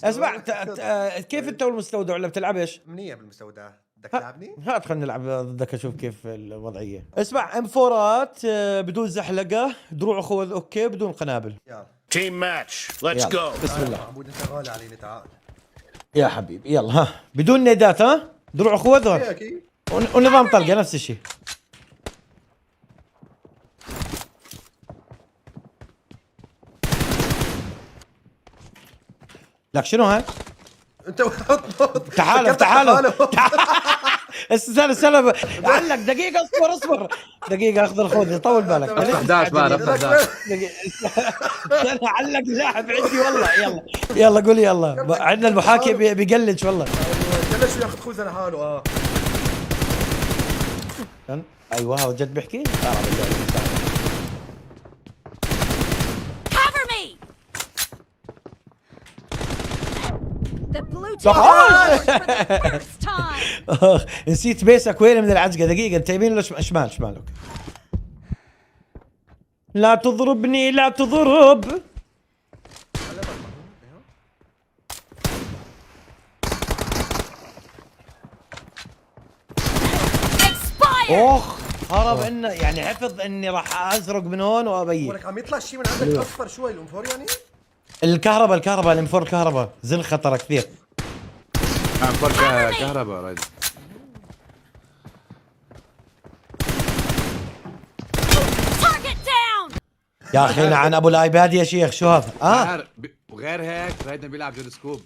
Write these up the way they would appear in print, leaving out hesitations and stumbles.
اسمع كيف انت والمستودع ولا بتلعبش؟ منيح بالمستودع، بدك تلعبني؟ هات خلينا نلعب ضدك اشوف كيف الوضعيه. اسمع ام4 بدون زحلقه، دروع خوذ اوكي بدون قنابل. يلا Team match. Let's يلا. go. بسم الله محمود انت غالي علينا، تعال. يا حبيبي يلا ها بدون نيدات ها دروع خوذ ايه اكيد. ونظام طلقه نفس الشيء. لك شنو هاي؟ انت تعال استنى علق دقيقة اصبر دقيقة اخذ الخوذة طول بالك 11 بقى 11 انا علق لاعب عندي والله. يلا قول يلا عندنا المحاكي بيقلج والله. ليش ياخذ خوذه لحاله؟ ايوه هذا جد بيحكي. Cover me. The blue team for the first time. نسيت بيسك وين من العزقة. دقيقة انت يمين ولا شمال؟ شمالك. لا تضربني لا تضرب. اخ هرب انه يعني حفظ اني راح ازرق من هون وابين. ولك عم يطلع شيء من عندك اصفر شوي الانفور يعني؟ الكهرباء الانفور الكهرباء زين خطر كثير. فرق كهرباء رايد. Target down. يا اخي عن ابو الايباد يا شيخ شو هذا؟ وغير هيك رايدنا بيلعب جيروسكوب.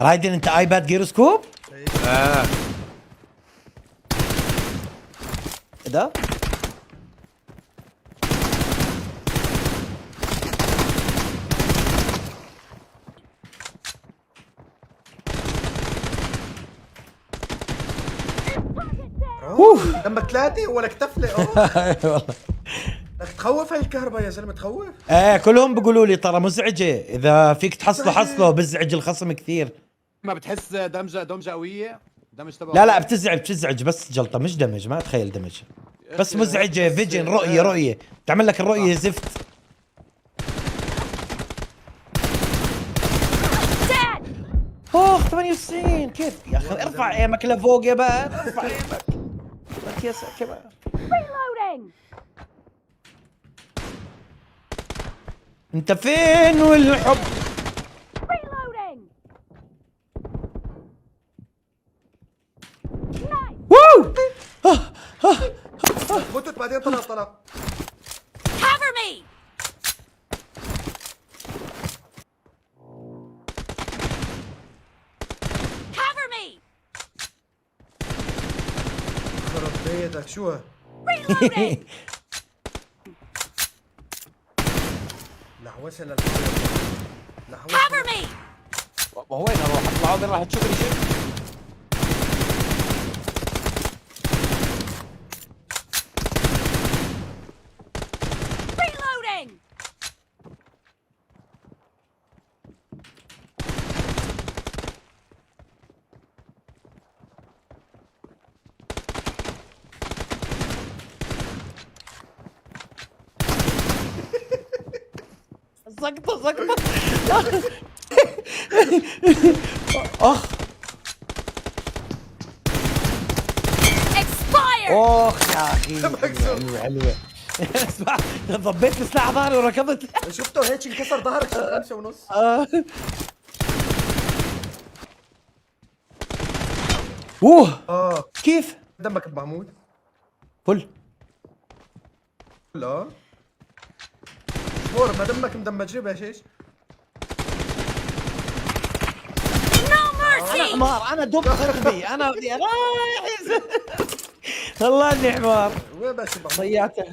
رايدن انت ايباد جيروسكوب؟ ده دمك ثلاثة ولا كتفلة؟ والله تخوف هاي الكهرباء يا زلمة، تخوف. ايه كلهم بيقولوا لي ترى مزعجة، اذا فيك تحصله حصله بزعج الخصم كثير. ما بتحس دمجة قوية؟ دمج تبعه لا بتزعج بس جلطة مش دمج، ما اتخيل دمج بس مزعجة. فيجن رؤية تعمل لك الرؤية زفت. اخ 98 كيف يا اخي؟ ارفع ايمك لفوق يا بان، ارفع ايمك لك يا كمان. Reloading. انت فين والحب؟ Reloading. ووو متت بعدين طلع. Cover me. Cover me. خرب بيتك شو؟ Reloading. لحوسه Cover me. وين اروح اطلع وين راح تشوف لي شيء؟ Reloading. زقطة اخ Expired. اخ يا اخي حلوة. اسمع ضبيت بسلاح ظهري وركضت. شفته هيك انكسر ظهرك 5:30. اوه كيف؟ دمك بمحمود؟ فل لا ما دمك مدمج باش ايش؟ No mercy. انا حمار، انا دب خربي، انا بدي رايح. والله اني حمار. وين باش محمود؟ ضيعته.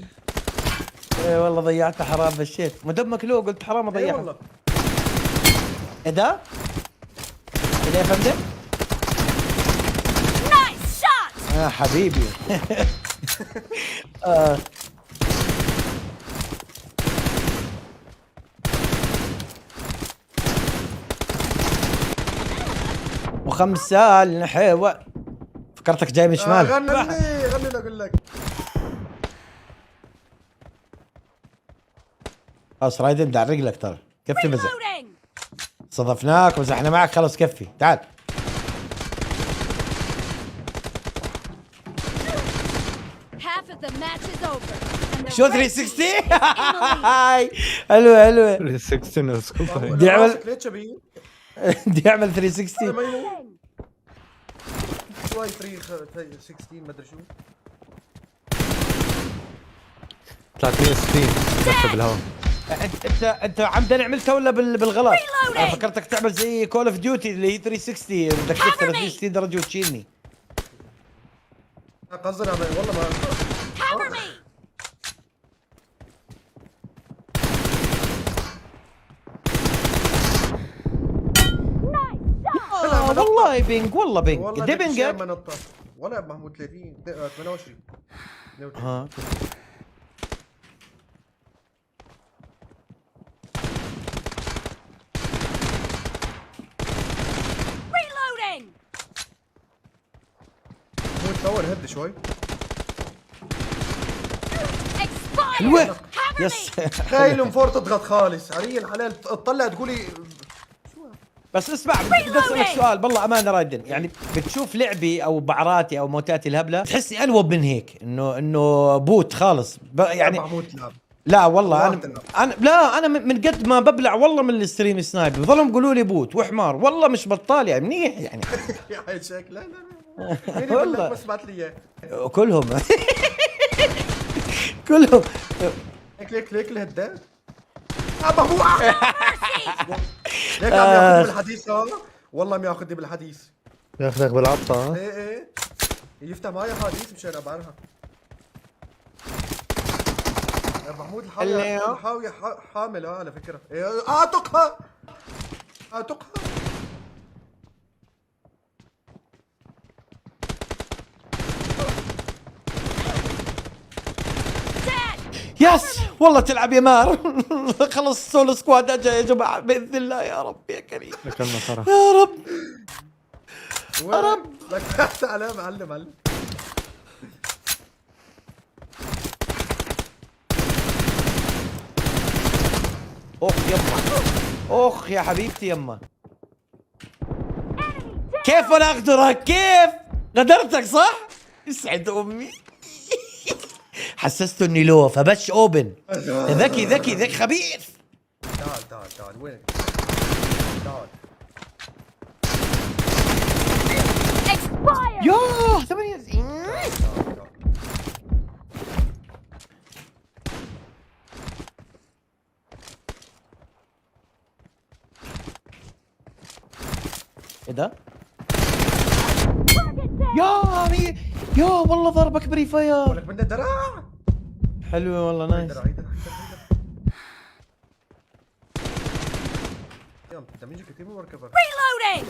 ايه والله ضيعته حرام بشيت. ما دمك له قلت حرام اي اضيعه. والله. ايه ده؟ كده يا فندم؟ Nice shot. حبيبي. وخمسة النحيوة. فكرتك جاي من شمال. غني لا اقول لك. خلاص رايدن دعرق لك ترى كفي مزح. Reloading. صدفناك وزحنا معك خلص كفي تعال. Half of the match is over. And the شو red 360 team is in the lead. هاي حلوة حلوة. 360 سكوب. بدي أعمل- ليش شبيه؟ بدي اعمل 360. ما يموت شوي 316 مدري شو 360 لفه بالهواء. انت عمدا عملتها ولا بالغلط؟ Reloading. انا فكرتك تعمل زي كول اوف ديوتي اللي هي 360 بدك تلف 360 درجة وتشيلني. قصدنا والله ما Cover me. والله بينج والله بينج والله دي بدك بينج. شيء ما نطق ولا يا محمود 30 28 ها Reloading. محمود طول هد شوي Expired. حلوة. Cover يس. me. تخيل ام 4 تضغط خالص عري الحلال تطلع تقولي بس اسمع بدي اسالك سؤال بالله امانه رايدن، يعني بتشوف لعبي او بعراتي او موتاتي الهبله تحسي انوب من هيك انه بوت خالص يعني محمود تلعب لا والله والله انا لا انا من قد ما ببلع والله من الستريم سنايب بظلهم يقولوا لي بوت وحمار والله مش بطال يعني منيح يعني. يا حي شك لا لا لا مين والله. يقول لك بس بعت لي اياه كلهم كلهم ليك الهدات محمود Mercy. ليك عم ياخذني بالحديث ها والله عم ياخذني بالحديث ياخذك بالعطه. ايه يفتح معي حديث مشان ابعرها يا محمود الحاوية حامل على فكرة اعتقها Dead. يس والله تلعب يا مار. خلص سولو سكواد اجا يا جماعه باذن الله يا رب يا كريم اكلنا خرا. يا رب. رب لك تعال يا معلم اخ يما اخ يا حبيبتي يما. كيف انا اقدرك كيف غدرتك صح؟ يسعد امي. حسسته اني لو فبش اوبن. ذكي خبيث. تعال وينك تعال Expired. ياه 8 ايه ده؟ يا والله ضربك بري فاير. ولك بدنا دراع حلوه والله نايس. دراع يوم دمجك كثير من وركبر Reloading.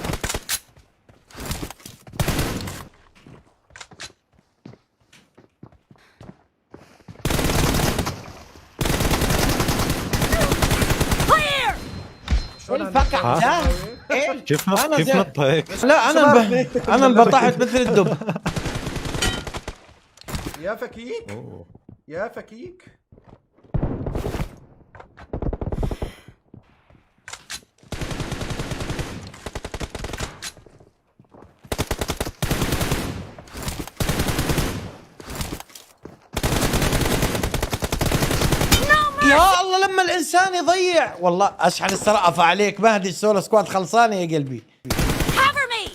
Clear. الفقع ده ايه كيف أنا كيف زي- نط هيك؟ لا انا انبطحت مثل الدب. يا فكيك يا فكيك يا الله لما الانسان يضيع والله اشحن السرقفه عليك مهدي السولو سكواد خلصانه يا قلبي. Cover me.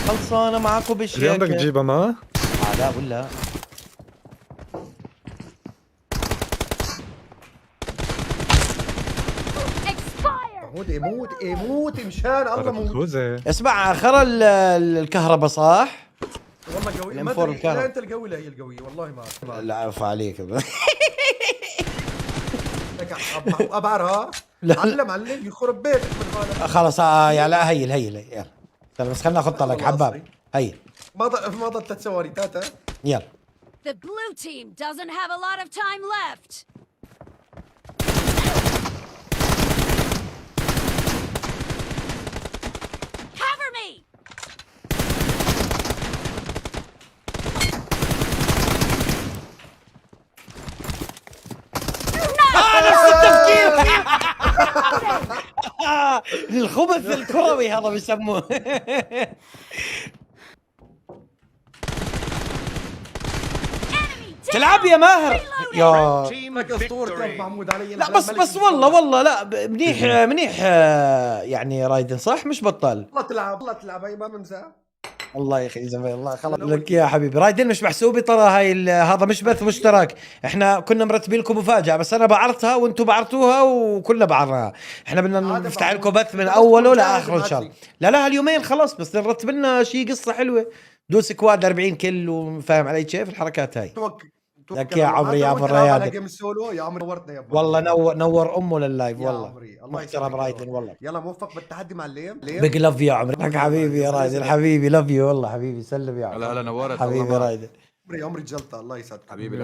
خلصانه معاكم اللي عندك بالشيك. تجيبها ما؟ لا ولا Expired. محمود يموت مشان الله موت خوزه. اسمع خرى الكهرباء صح؟ والله قوي ما الانفور ادري الكهرباء. لا انت القوي لا هي القويه والله ما اعرف لا عفا عليك. لك ابعرها لا. معلم يخرب بيتك بالغالب خلص يا لا هيل يلا يلا بس خلنا اخط لك حباب هيل ما ضل 3 ثواني تاتا يلا. The blue team doesn't have a lot of time left. Cover me. نفس التفكير. الخبث الكروي هذا بيسموه. تلعب يا ماهر يا لك اسطورتك محمود علي. لا بس والله لا منيح يعني رايدن صح مش بطال. والله تلعب هي ما بنسى. الله يا اخي زمان الله خلق لك يا حبيبي. رايدن مش محسوبه ترى هاي هذا مش بث مشترك. احنا كنا مرتبين لكم مفاجاه بس انا بعرتها وانتم بعرتوها وكلنا بعرناها. احنا بدنا نفتح لكم بث من اوله لاخره ان شاء الله. لا هاليومين خلاص بس نرتب لنا شيء قصه حلوه. دوس كواد 40 كيل وفاهم علي كيف الحركات هاي. لك يا عمري يا ابو الرياض. يا عمري نورتنا يا ابو. والله نور امه لللايف والله. الله محترم رايدن والله. يلا موفق بالتحدي مع الليم. بيج لاف يا عمري. لك حبيبي يا رايدن حبيبي لاف يو والله حبيبي سلم يا عمري. هلا نورت حبيبي رايدن. عمري جلطه الله يسعدك حبيبي.